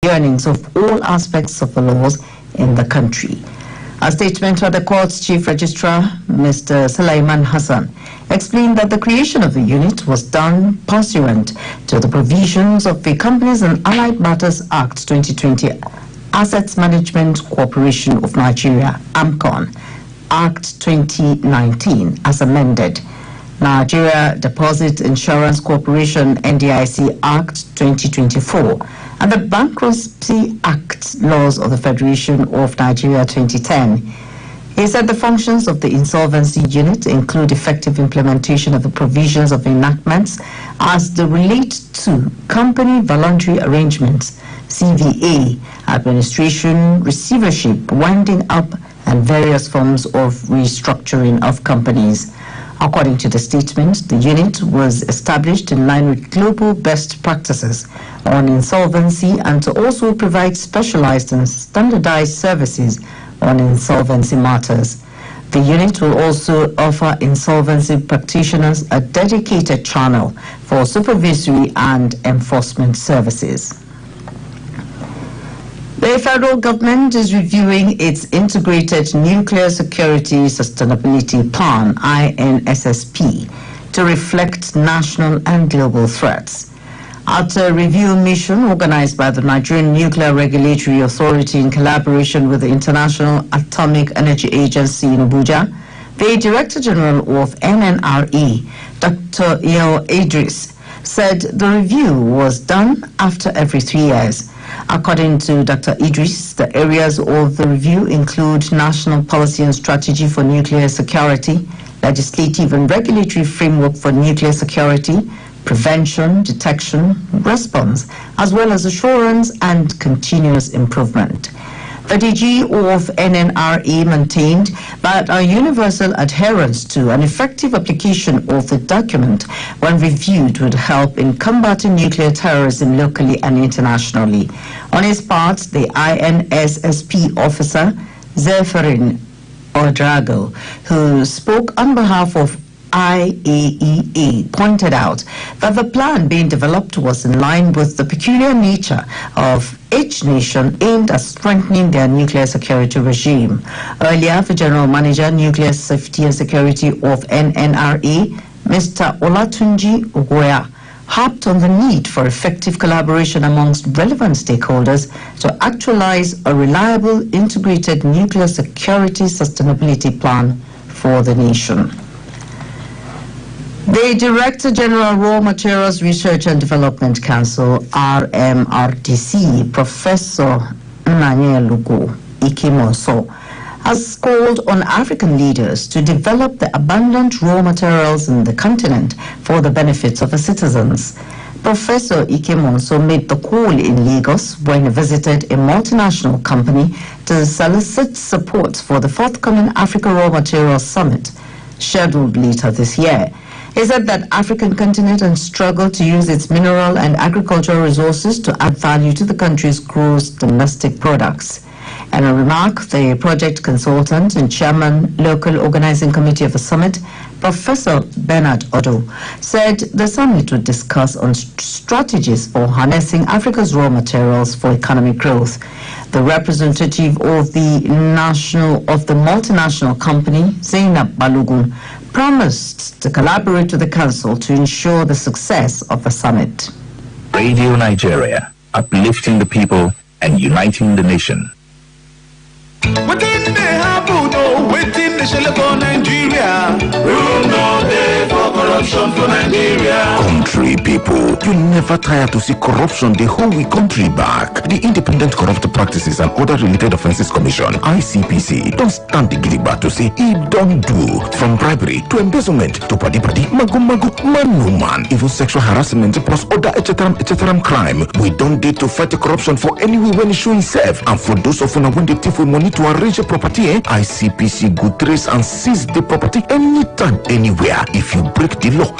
yearnings of all aspects of the laws in the country. A statement by the court's chief registrar, Mr. Sulaiman Hassan, explained that the creation of the unit was done pursuant to the provisions of the Companies and Allied Matters Act 2020, Assets Management Corporation of Nigeria, AMCON, Act 2019, as amended, Nigeria Deposit Insurance Corporation, NDIC Act 2024, and the Bankruptcy Act laws of the Federation of Nigeria 2010. He said the functions of the insolvency unit include effective implementation of the provisions of enactments as they relate to company voluntary arrangements, CVA, administration, receivership, winding up, and various forms of restructuring of companies. According to the statement, the unit was established in line with global best practices on insolvency and to also provide specialized and standardized services on insolvency matters. The unit will also offer insolvency practitioners a dedicated channel for supervisory and enforcement services. The federal government is reviewing its Integrated Nuclear Security Sustainability Plan, INSSP, to reflect national and global threats. At a review mission organized by the Nigerian Nuclear Regulatory Authority in collaboration with the International Atomic Energy Agency in Abuja, the Director General of NNRE, Dr. Il Idris, said the review was done after every 3 years. According to Dr. Idris, the areas of the review include national policy and strategy for nuclear security, legislative and regulatory framework for nuclear security, prevention, detection, response, as well as assurance and continuous improvement. The DG of NNRE maintained that a universal adherence to an effective application of the document when reviewed would help in combating nuclear terrorism locally and internationally. On his part, the INSSP officer, Zephyrin Odrago, who spoke on behalf of IAEA, pointed out that the plan being developed was in line with the peculiar nature of each nation aimed at strengthening their nuclear security regime. Earlier, the General Manager, Nuclear Safety and Security of NNRE, Mr. Olatunji Ogoya, harped on the need for effective collaboration amongst relevant stakeholders to actualize a reliable, integrated nuclear security sustainability plan for the nation. The Director General Raw Materials Research and Development Council, RMRDC, Professor Nnayelugo Ikemonso, has called on African leaders to develop the abundant raw materials in the continent for the benefits of the citizens. Professor Ikemonso made the call in Lagos when he visited a multinational company to solicit support for the forthcoming Africa Raw Materials Summit, scheduled later this year. He said that African continent has struggled to use its mineral and agricultural resources to add value to the country's gross domestic products. In a remark, the project consultant and chairman, local organizing committee of the summit, Professor Bernard Odo, said the summit would discuss on strategies for harnessing Africa's raw materials for economic growth. The representative of the multinational company, Zainab Balogun, promised to collaborate with the council to ensure the success of the summit. Radio Nigeria, uplifting the people and uniting the nation. Within the Habudo, within the Sheleko Nigeria. Room no day for corruption for Nigeria. Country people, you never tire to see corruption the whole we country back. The Independent Corrupt Practices and Other Related Offences Commission, ICPC, don't stand the gidigba to say it don't do. From bribery to embezzlement to paddy, magu, man, even sexual harassment plus other etc. crime. We don't dare to fight the corruption for anywhere when it show itself. And for those of you when they take for money to arrange a property, ICPC go trace and seize the property anytime, anywhere. If you break the law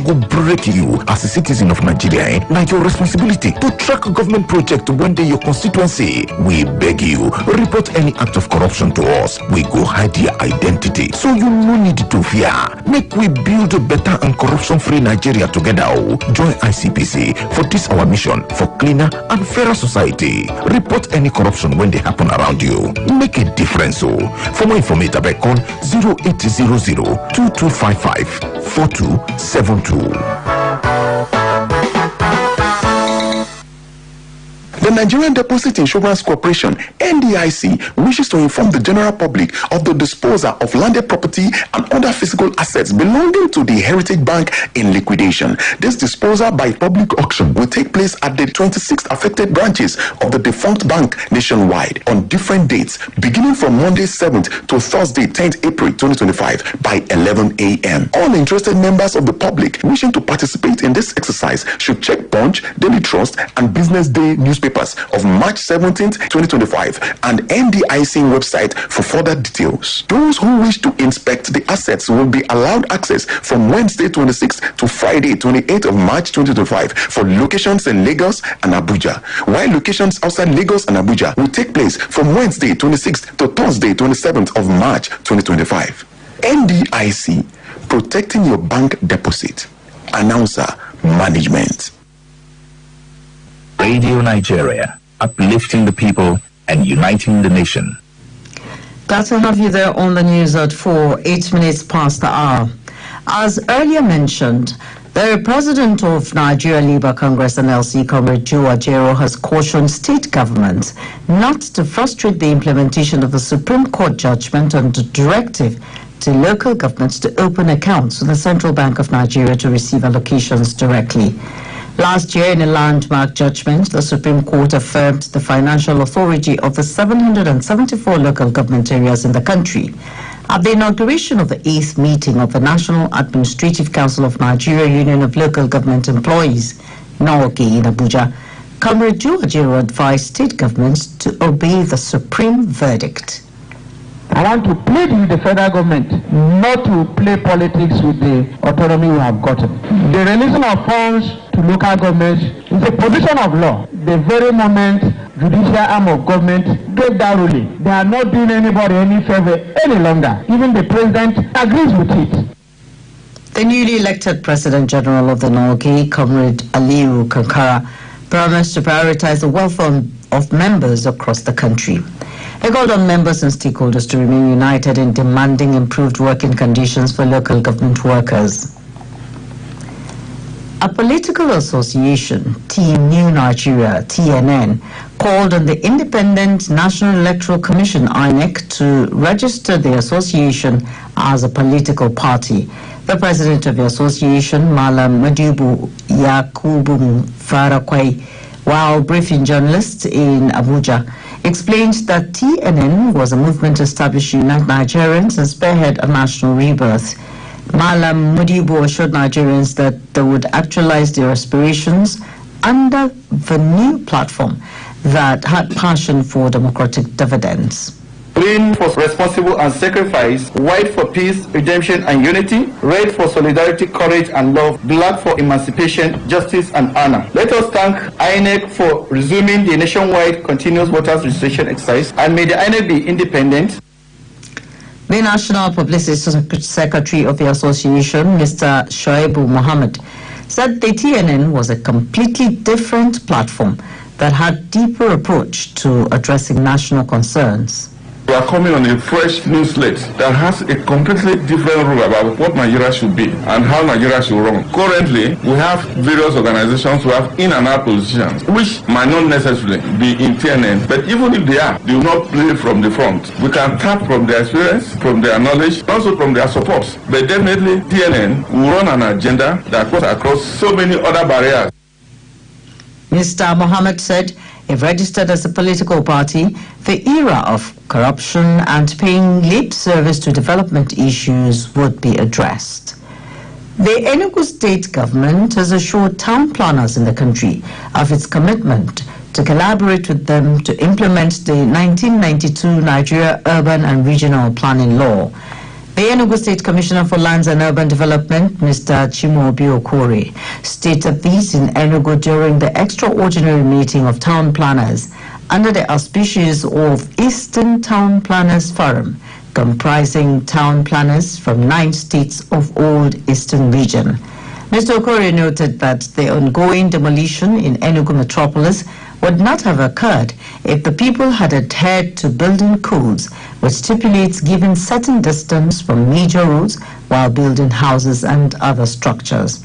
go break you. As a citizen of Nigeria, now your responsibility to track government project when they your constituency. We beg you, report any act of corruption to us. We go hide your identity, so you no need to fear. Make we build a better and corruption-free Nigeria together. Join ICPC for this our mission for cleaner and fairer society. Report any corruption when they happen around you. Make a difference. For more information, call 0800-2255-4272. The Nigerian Deposit Insurance Corporation, NDIC, wishes to inform the general public of the disposal of landed property and other physical assets belonging to the Heritage Bank in liquidation. This disposal by public auction will take place at the 26 affected branches of the defunct bank nationwide on different dates, beginning from Monday 7th to Thursday 10th April 2025 by 11 a.m. All interested members of the public wishing to participate in this exercise should check Punch, Daily Trust, and Business Day newspapers of March 17th, 2025 and NDIC website for further details. Those who wish to inspect the assets will be allowed access from Wednesday 26th to Friday 28th of March 2025 for locations in Lagos and Abuja, while locations outside Lagos and Abuja will take place from Wednesday 26th to Thursday 27th of March 2025. NDIC, protecting your bank deposit. Announcer, Management. Radio Nigeria, uplifting the people and uniting the nation. Glad to have you there on the news at 8 minutes past the hour. As earlier mentioned, the president of Nigeria Labour Congress NLC, Comrade Joe Ajero, has cautioned state governments not to frustrate the implementation of the Supreme Court judgment on the directive to local governments to open accounts with the Central Bank of Nigeria to receive allocations directly. Last year, in a landmark judgment, the Supreme Court affirmed the financial authority of the 774 local government areas in the country. At the inauguration of the 8th meeting of the National Administrative Council of Nigeria Union of Local Government Employees, NOGE, in Abuja, Comrade Joe Ajero advised state governments to obey the Supreme verdict. I want to plead with the federal government not to play politics with the autonomy we have gotten. The releasing of funds to local governments is a position of law. The very moment judicial arm of government gave that ruling, they are not doing anybody any favor any longer. Even the president agrees with it. The newly elected President General of the NOGE, Comrade Aliyu Kankara, promised to prioritize the welfare of members across the country. He called on members and stakeholders to remain united in demanding improved working conditions for local government workers. A political association, Team New Nigeria, TNN, called on the Independent National Electoral Commission, INEC, to register the association as a political party. The president of the association, Malam Modibu Yakubu Farakwai, while briefing journalists in Abuja, explained that TNN was a movement to establish Unite Nigerians and spearhead a national rebirth. Malam Modibu assured Nigerians that they would actualize their aspirations under the new platform that had passion for democratic dividends. Green for responsible and sacrifice, white for peace, redemption and unity, red for solidarity, courage and love, black for emancipation, justice and honor. Let us thank INEC for resuming the nationwide continuous voters registration exercise, and may the INEC be independent. The National Publicity Secretary of the association, Mr. Shoaibu Mohammed, said the TNN was a completely different platform that had deeper approach to addressing national concerns. We are coming on a fresh new slate that has a completely different rule about what Nigeria should be and how Nigeria should run. Currently, we have various organizations who have in and out positions, which might not necessarily be in TNN, but even if they are, they will not play from the front. We can tap from their experience, from their knowledge, also from their support. But definitely, TNN will run an agenda that goes across so many other barriers. Mr. Mohammed said, if registered as a political party, the era of corruption and paying lip service to development issues would be addressed. The Enugu state government has assured town planners in the country of its commitment to collaborate with them to implement the 1992 Nigeria Urban and Regional Planning Law. The Enugu State Commissioner for Lands and Urban Development, Mr. Chimaobi Okore, stated this in Enugu during the extraordinary meeting of town planners under the auspices of Eastern Town Planners Forum, comprising town planners from 9 states of Old Eastern Region. Mr. Okore noted that the ongoing demolition in Enugu metropolis would not have occurred if the people had adhered to building codes which stipulates giving certain distance from major roads while building houses and other structures.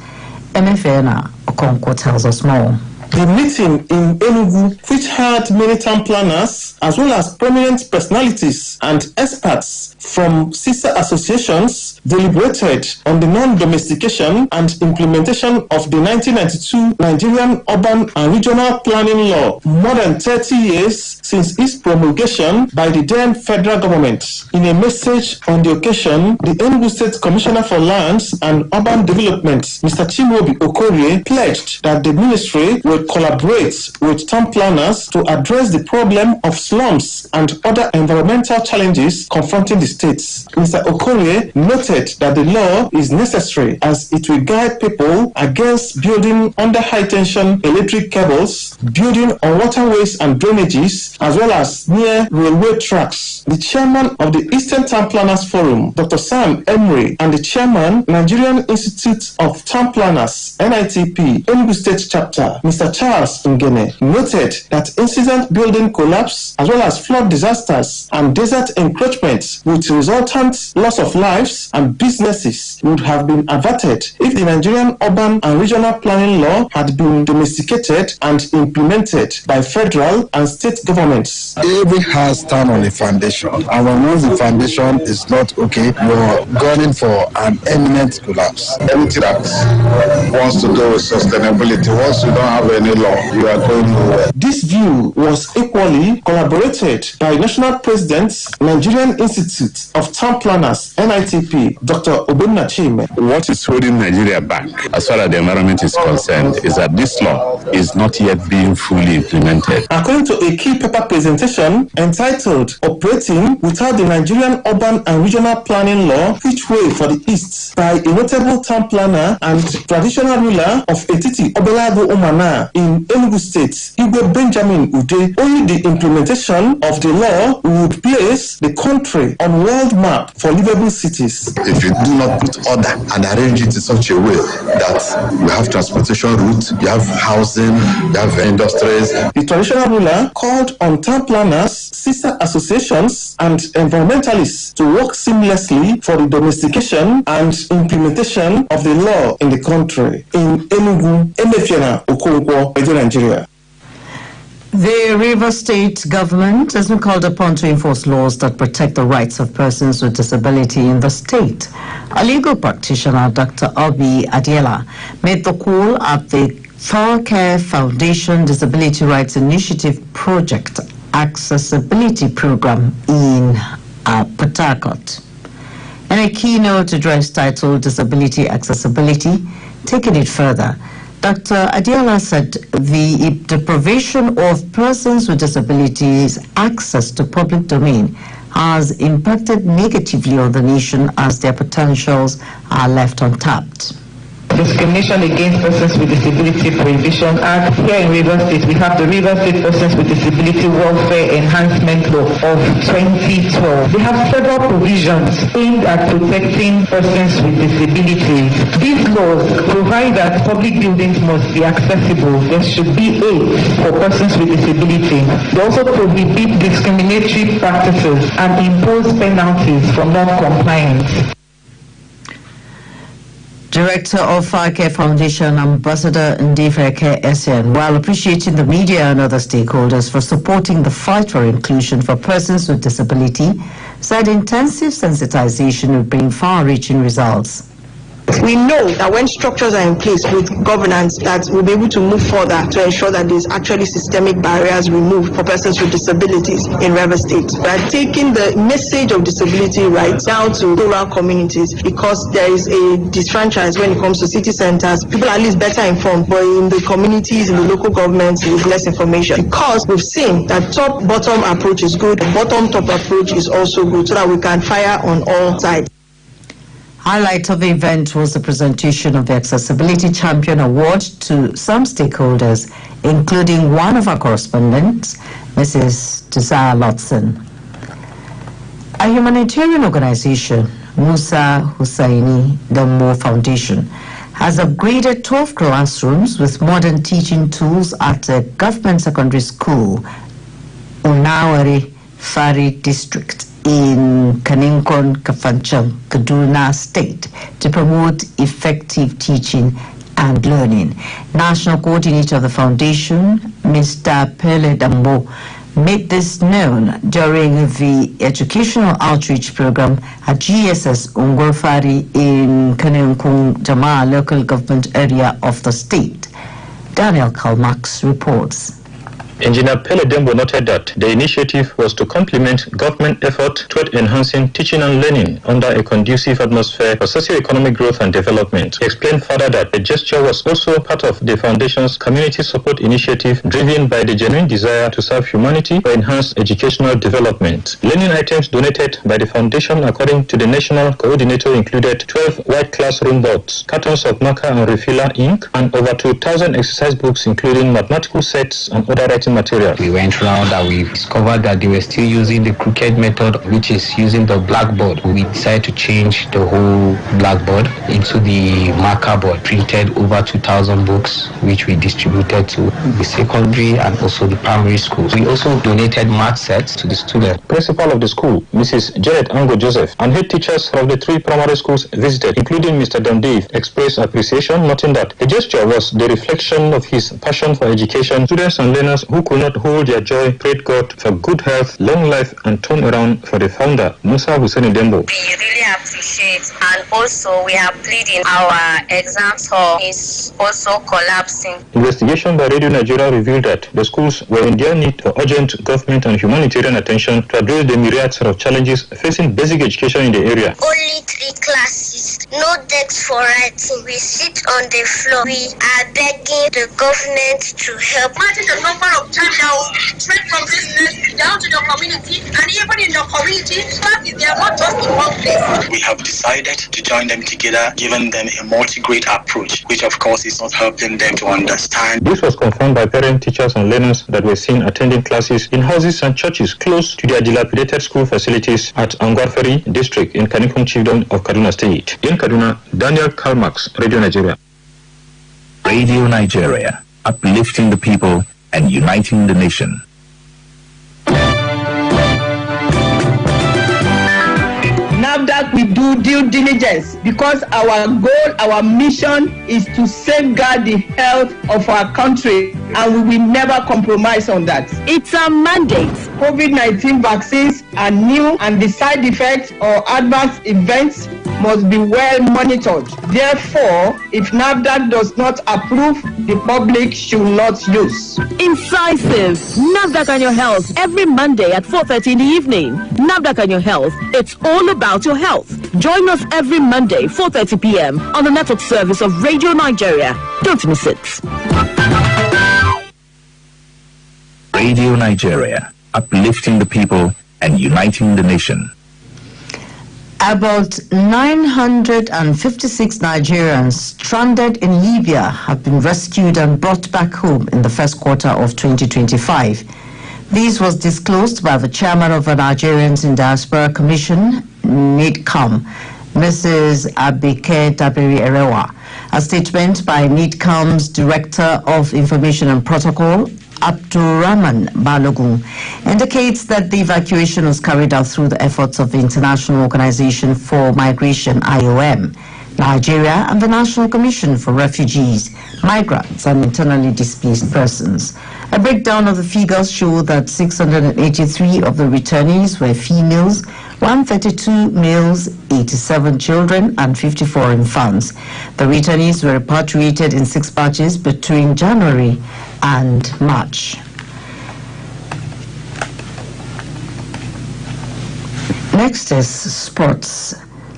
MFNA Okonkwo tells us more. The meeting in Enugu, which had many town planners as well as prominent personalities and experts from sister associations, deliberated on the non-domestication and implementation of the 1992 Nigerian Urban and Regional Planning Law, more than 30 years since its promulgation by the then federal government. In a message on the occasion, the Enugu State Commissioner for Lands and Urban Development, Mr. Chimaobi Okore, pledged that the ministry will collaborate with town planners to address the problem of slums and other environmental challenges confronting the states. Mr. Okore noted that the law is necessary as it will guide people against building under high tension electric cables, building on waterways and drainages, as well as near railway tracks. The chairman of the Eastern Town Planners Forum, Dr. Sam Emery, and the chairman, Nigerian Institute of Town Planners, NITP, Enugu State Chapter, Mr. Charles Ngene, noted that incident building collapse, as well as flood disasters and desert encroachments with resultant loss of lives and businesses would have been averted if the Nigerian Urban and Regional Planning Law had been domesticated and implemented by federal and state governments. Every house stands on a foundation, and once the foundation is not okay, you're gunning for an imminent collapse. Anything that wants to do with sustainability, once you don't have any law, you are going nowhere. This view was equally corroborated by National President, Nigerian Institute of Town Planners, NITP, Dr. Obunna Chime. What is holding Nigeria back, as far as the environment is concerned, is that this law is not yet being fully implemented. According to a key paper presentation entitled Operating Without the Nigerian Urban and Regional Planning Law, Which Way for the East, by a notable town planner and traditional ruler of Etiti Obelago Umana in Enugu State, Igwe Benjamin Ude, only the implementation of the law would place the country on world map for livable cities. If you do not put order and arrange it in such a way that you have transportation routes, you have housing, you have industries. The traditional ruler called on town planners, sister associations, and environmentalists to work seamlessly for the domestication and implementation of the law in the country. In Enugu, Emefena Okonkwo, Nigeria. The Rivers State government has been called upon to enforce laws that protect the rights of persons with disability in the state. A legal practitioner, Dr. Obi Adiela, made the call at the Far Care Foundation Disability Rights Initiative Project Accessibility Program in Port Harcourt. In a keynote address titled Disability Accessibility, taking it further, Dr. Adiela said the deprivation of persons with disabilities access to public domain has impacted negatively on the nation as their potentials are left untapped. Discrimination Against Persons with Disability Prohibition Act. Here in Rivers State, we have the Rivers State Persons with Disability Welfare Enhancement Law of 2012. They have several provisions aimed at protecting persons with disabilities. These laws provide that public buildings must be accessible. There should be aids for persons with disability. They also prohibit discriminatory practices and impose penalties for non-compliance. Director of Far Care Foundation, Ambassador Ndifeke Essien, while appreciating the media and other stakeholders for supporting the fight for inclusion for persons with disability, said intensive sensitization will bring far-reaching results. We know that when structures are in place with governance, that we'll be able to move further to ensure that there's actually systemic barriers removed for persons with disabilities in River State. We are taking the message of disability rights down to rural communities because there is a disfranchise when it comes to city centers. People are at least better informed, but in the communities, in the local governments, there's less information. Because we've seen that top-bottom approach is good, bottom-top approach is also good, so that we can fire on all sides. Highlight of the event was the presentation of the Accessibility Champion Award to some stakeholders, including one of our correspondents, Mrs. Desire Lotson. A humanitarian organization, Musa Hussaini Dambo Foundation, has upgraded 12 classrooms with modern teaching tools at a government secondary school, Unawari Fari District, in Kaninkon, Kafancham, Kaduna State to promote effective teaching and learning. National coordinator of the foundation, Mr. Pele Dambo, made this known during the educational outreach program at GSS Ungorfari in Kaninkon Jama local government area of the state. Daniel Kalmax reports. Engineer Pele Dembo noted that the initiative was to complement government effort toward enhancing teaching and learning under a conducive atmosphere for socio-economic growth and development. He explained further that the gesture was also part of the foundation's community support initiative driven by the genuine desire to serve humanity for enhanced educational development. Learning items donated by the foundation according to the national coordinator included 12 white classroom boards, cartons of marker and refiller ink, and over 2,000 exercise books including mathematical sets and other writing material. We went around and we discovered that they were still using the crooked method, which is using the blackboard. We decided to change the whole blackboard into the marker board, printed over 2,000 books, which we distributed to the secondary and also the primary schools. We also donated math sets to the students. Principal of the school, Mrs. Janet Ango Joseph, and head teachers from the 3 primary schools visited, including Mr. Dundee, expressed appreciation, noting that the gesture was the reflection of his passion for education. Students and learners who could not hold their joy prayed God for good health, long life, and turnaround for the founder, Musa Hussaini Dembo. We really appreciate, and also we are pleading. Our exam hall is also collapsing. Investigation by Radio Nigeria revealed that the schools were in their need for urgent government and humanitarian attention to address the myriad of challenges facing basic education in the area. Only 3 classes, no desks for writing. We sit on the floor. We are begging the government to help. Imagine the number of time straight from business down to the community, and even in the community, they are not just in one place. We have decided to join them together, giving them a multi-grade approach, which of course is not helping them to understand. This was confirmed by parents, teachers, and learners that were seen attending classes in houses and churches close to their dilapidated school facilities at Angwarferi district in Kanikum Chiefdom of Kaduna State. In Kaduna, Daniel Karmax, Radio Nigeria. Radio Nigeria, uplifting the people and uniting the nation. NAFDAC, we do due diligence because our goal, our mission is to safeguard the health of our country, and we will never compromise on that. It's a mandate. COVID-19 vaccines are new, and the side effects or adverse events must be well monitored. Therefore, if NAFDAC does not approve, the public should not use. Incisive. NAFDAC on your health every Monday at 4:30 in the evening. NAFDAC on your health. It's all about your health. Join us every Monday, 4:30 p.m. on the network service of Radio Nigeria. Don't miss it. Radio Nigeria, uplifting the people and uniting the nation. About 956 Nigerians stranded in Libya have been rescued and brought back home in the first quarter of 2025. This was disclosed by the chairman of the Nigerians in Diaspora Commission, NIDCOM, Mrs. Abike Dabiri Erewa. A statement by NIDCOM's Director of Information and Protocol, Abdurrahman Balogun, indicates that the evacuation was carried out through the efforts of the International Organization for Migration, IOM. Nigeria and the National Commission for Refugees, Migrants and Internally Displaced Persons. A breakdown of the figures show that 683 of the returnees were females, 132 males, 87 children, and 54 infants. The returnees were repatriated in 6 batches between January and March. Next is sports.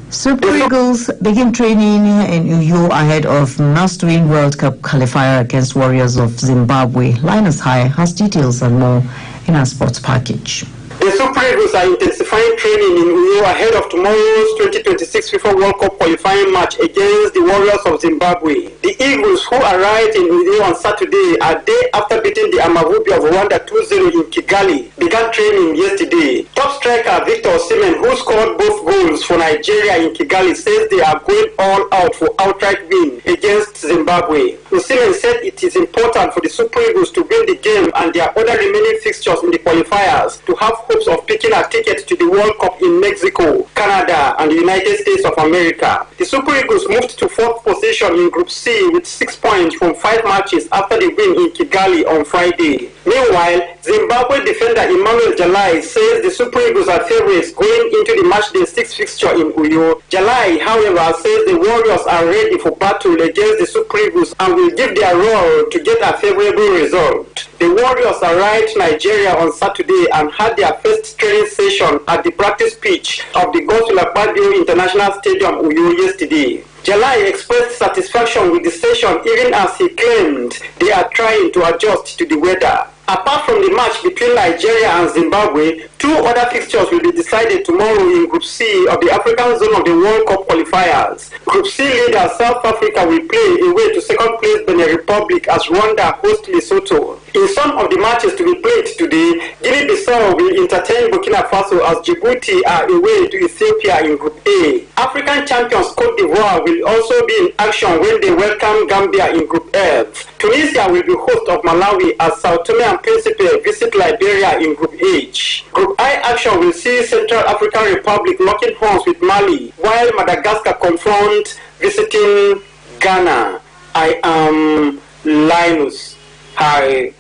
Super Eagles begin training in Uyo ahead of must-win World Cup qualifier against Warriors of Zimbabwe. Linus High has details and more in our sports package. The Super Eagles are intensifying training in Uyo ahead of tomorrow's 2026 FIFA World Cup qualifying match against the Warriors of Zimbabwe. The Eagles, who arrived in Uyo on Saturday, a day after beating the Amavubi of Rwanda 2-0 in Kigali, began training yesterday. Top striker Victor Osimhen, who scored both goals for Nigeria in Kigali, says they are going all out for outright win against Zimbabwe. Osimhen said it is important for the Super Eagles to win the game and their other remaining fixtures in the qualifiers to have hopes of picking a ticket to the World Cup in Mexico, Canada, and the United States of America. The Super Eagles moved to 4th position in Group C with 6 points from 5 matches after the win in Kigali on Friday. Meanwhile, Zimbabwe defender Emmanuel Jalai says the Super Eagles are favourites going into the matchday 6 fixture in Uyo. Jalai, however, says the Warriors are ready for battle against the Super Eagles and will give their all to get a favourable result. The Warriors arrived Nigeria on Saturday and had their first training session at the practice pitch of the Godswill Akpabio International Stadium, Uyo, yesterday. Jalai expressed satisfaction with the session even as he claimed they are trying to adjust to the weather. Apart from the match between Nigeria and Zimbabwe, 2 other fixtures will be decided tomorrow in Group C of the African zone of the World Cup qualifiers. Group C leader South Africa will play away to second place Benin Republic as Rwanda hosts Lesotho. In some of the matches to be played today, Guinea-Bissau will entertain Burkina Faso as Djibouti are away to Ethiopia in Group A. African champions Cote d'Ivoire will also be in action when they welcome Gambia in Group F. Tunisia will be host of Malawi as Sao Tome and Principe visit Liberia in Group H. Group I action will see Central African Republic locking horns with Mali, while Madagascar confront visiting Ghana. I am Linus. Hi.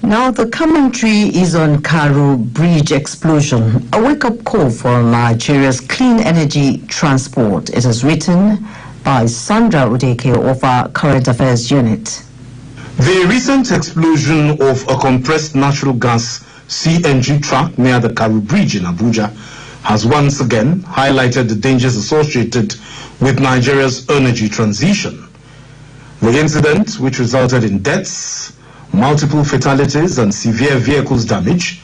Now the commentary is on Karo Bridge explosion, a wake-up call for Nigeria's clean energy transport. It is written by Sandra Udeke of our Current Affairs Unit. The recent explosion of a compressed natural gas CNG truck near the Karo Bridge in Abuja has once again highlighted the dangers associated with Nigeria's energy transition. The incident, which resulted in deaths, multiple fatalities and severe vehicles damage,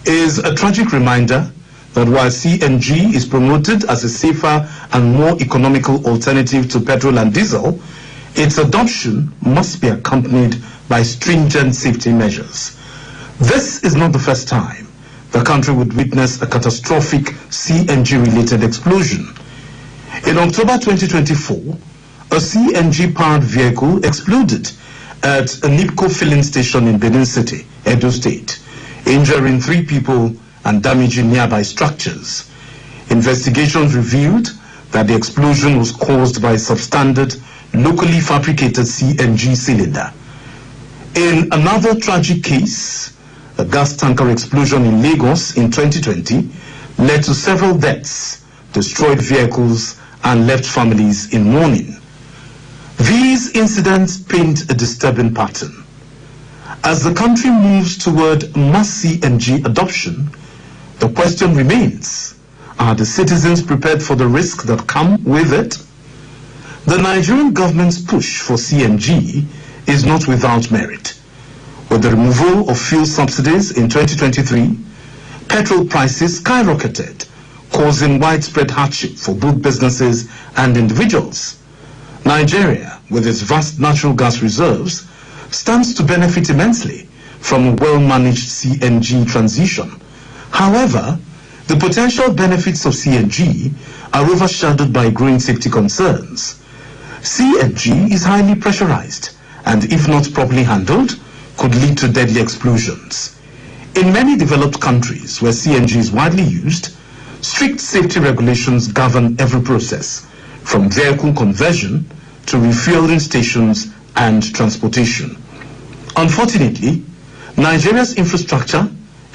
is a tragic reminder that while CNG is promoted as a safer and more economical alternative to petrol and diesel, its adoption must be accompanied by stringent safety measures. This is not the first time the country would witness a catastrophic CNG-related explosion. In October 2024, a CNG-powered vehicle exploded at a NIPCO filling station in Benin City, Edo State, injuring 3 people and damaging nearby structures. Investigations revealed that the explosion was caused by a substandard, locally fabricated CNG cylinder. In another tragic case, a gas tanker explosion in Lagos in 2020 led to several deaths, destroyed vehicles, and left families in mourning. These incidents paint a disturbing pattern. As the country moves toward mass CNG adoption, the question remains, are the citizens prepared for the risks that come with it? The Nigerian government's push for CNG is not without merit. With the removal of fuel subsidies in 2023, petrol prices skyrocketed, causing widespread hardship for both businesses and individuals. Nigeria, with its vast natural gas reserves, stands to benefit immensely from a well-managed CNG transition. However, the potential benefits of CNG are overshadowed by growing safety concerns. CNG is highly pressurized and, if not properly handled, could lead to deadly explosions. In many developed countries where CNG is widely used, strict safety regulations govern every process, from vehicle conversion to refueling stations and transportation. Unfortunately, Nigeria's infrastructure,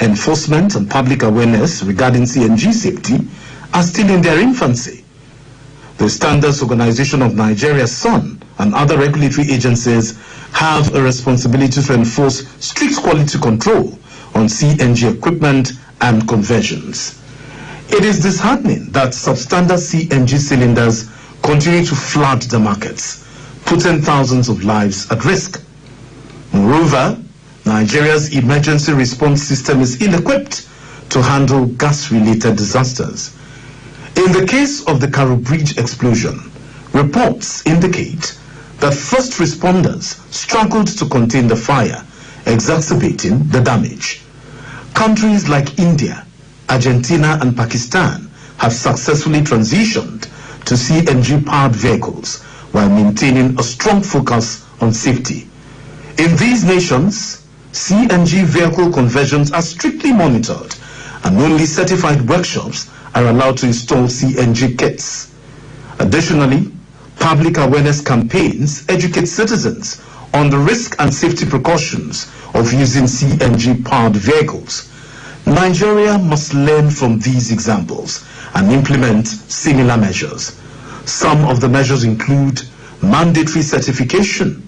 enforcement and public awareness regarding CNG safety are still in their infancy. The Standards Organization of Nigeria, SON, and other regulatory agencies have a responsibility to enforce strict quality control on CNG equipment and conversions. It is disheartening that substandard CNG cylinders continue to flood the markets, putting thousands of lives at risk. Moreover, Nigeria's emergency response system is ill-equipped to handle gas-related disasters. In the case of the Karu Bridge explosion, reports indicate that first responders struggled to contain the fire, exacerbating the damage. Countries like India, Argentina and Pakistan have successfully transitioned to CNG-powered vehicles while maintaining a strong focus on safety. In these nations, CNG vehicle conversions are strictly monitored and only certified workshops are allowed to install CNG kits. Additionally, public awareness campaigns educate citizens on the risk and safety precautions of using CNG-powered vehicles. Nigeria must learn from these examples and implement similar measures. Some of the measures include mandatory certification,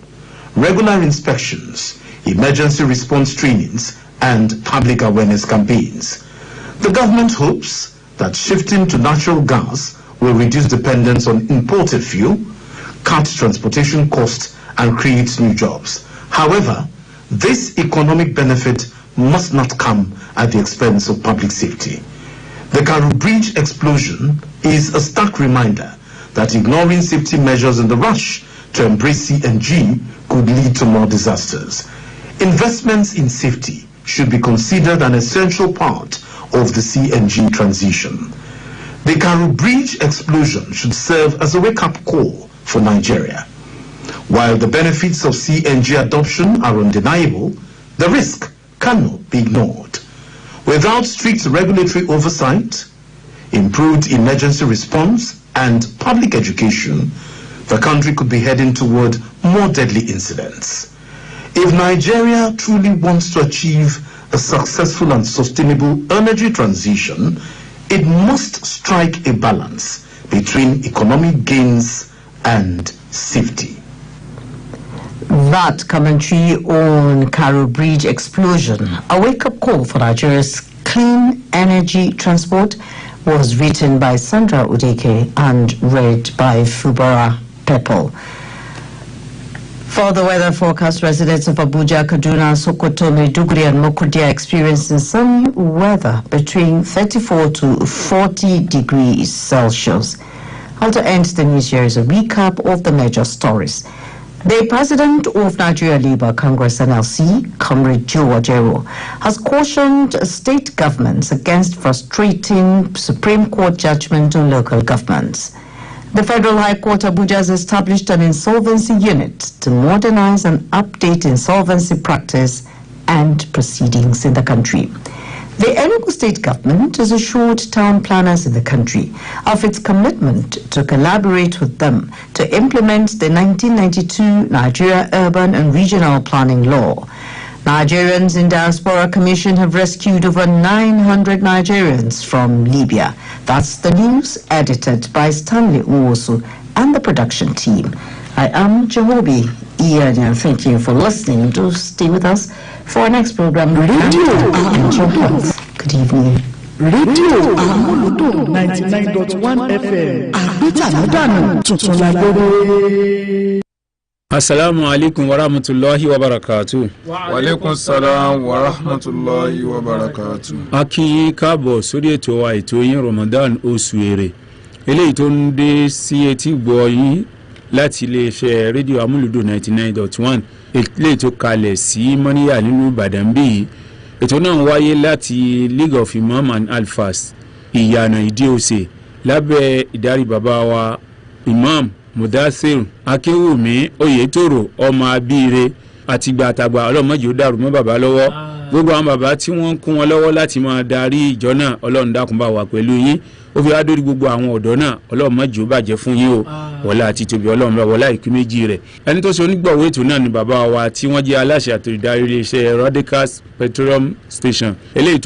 regular inspections, emergency response trainings, and public awareness campaigns. The government hopes that shifting to natural gas will reduce dependence on imported fuel, cut transportation costs, and create new jobs. However, this economic benefit must not come at the expense of public safety. The Karu Bridge explosion is a stark reminder that ignoring safety measures in the rush to embrace CNG could lead to more disasters. Investments in safety should be considered an essential part of the CNG transition. The Karu Bridge explosion should serve as a wake-up call for Nigeria. While the benefits of CNG adoption are undeniable, the risk cannot be ignored. Without strict regulatory oversight, improved emergency response, and public education, the country could be heading toward more deadly incidents. If Nigeria truly wants to achieve a successful and sustainable energy transition, it must strike a balance between economic gains and safety. That commentary on Karu Bridge explosion, a wake-up call for Nigeria's clean energy transport, was written by Sandra Udeke and read by Fubara Pepple. For the weather forecast, residents of Abuja, Kaduna, Sokoto, Maiduguri and Makurdi are experiencing sunny weather between 34 to 40 degrees Celsius. How to end the news here is a recap of the major stories. The president of Nigeria Labour Congress NLC, Comrade Joe Ajero, has cautioned state governments against frustrating Supreme Court judgment on local governments. The Federal High Court Abuja has established an insolvency unit to modernize and update insolvency practice and proceedings in the country. The Enugu state government has assured town planners in the country of its commitment to collaborate with them to implement the 1992 Nigeria Urban and Regional Planning Law. Nigerians in Diaspora Commission have rescued over 900 Nigerians from Libya. That's the news, edited by Stanley Uwosu and the production team. I am Jehobi Ianya. Thank you for listening. Do stay with us for our next program, Radio Health. Good evening. Radio Amuludun 99.1 FM. Abita tuntun lagbere. Assalamu alaikum wa rahmatullahi wa barakatuh. Wa alaikum salam wa rahmatullahi wa barakatuh. Aki káàbọ̀ sórí ètò wa ètò yín Ramadan oṣù èrè. Eléyìí tó ń dé sí etí gbọ́ yín láti iléeṣẹ́ rédíò Amuludun 99.1. Eléyìí tó kalẹ̀ sí Moniya nínú Ibadan bí. Ètò náà wáyé láti League of Imam and Alfas ìyànà Ìdí-Òsè lábẹ́ ìdarí bàbá wa Imam Mudassir Akéwùmí Oyètòrò ọmọ abíire àti gbàtàgbà ọlọ́mọdé ó dàrú mọ́ bàbá lọ́wọ́ gbogbo àwọn bàbá tí wọ́n ń kún wọn lọ́wọ́ láti máa darí ìjọ náà ọlọ́run dákun bá wà pẹ̀lú yín ó fi adórí gbogbo àwọn ọ̀dọ́ náà ọlọ́run má jẹ́ ó bàjẹ́ fún yín o wọlá àti tóbi ọlọ́run bá wọlá ìkú méjì rẹ̀ ẹni tó ṣe onígbọ̀wọ́ ètò náà ni bàbá wa tí wọ́n jẹ́ aláṣẹ àtòrídarí iléeṣẹ́ Radicals Petroleum Station eléyìí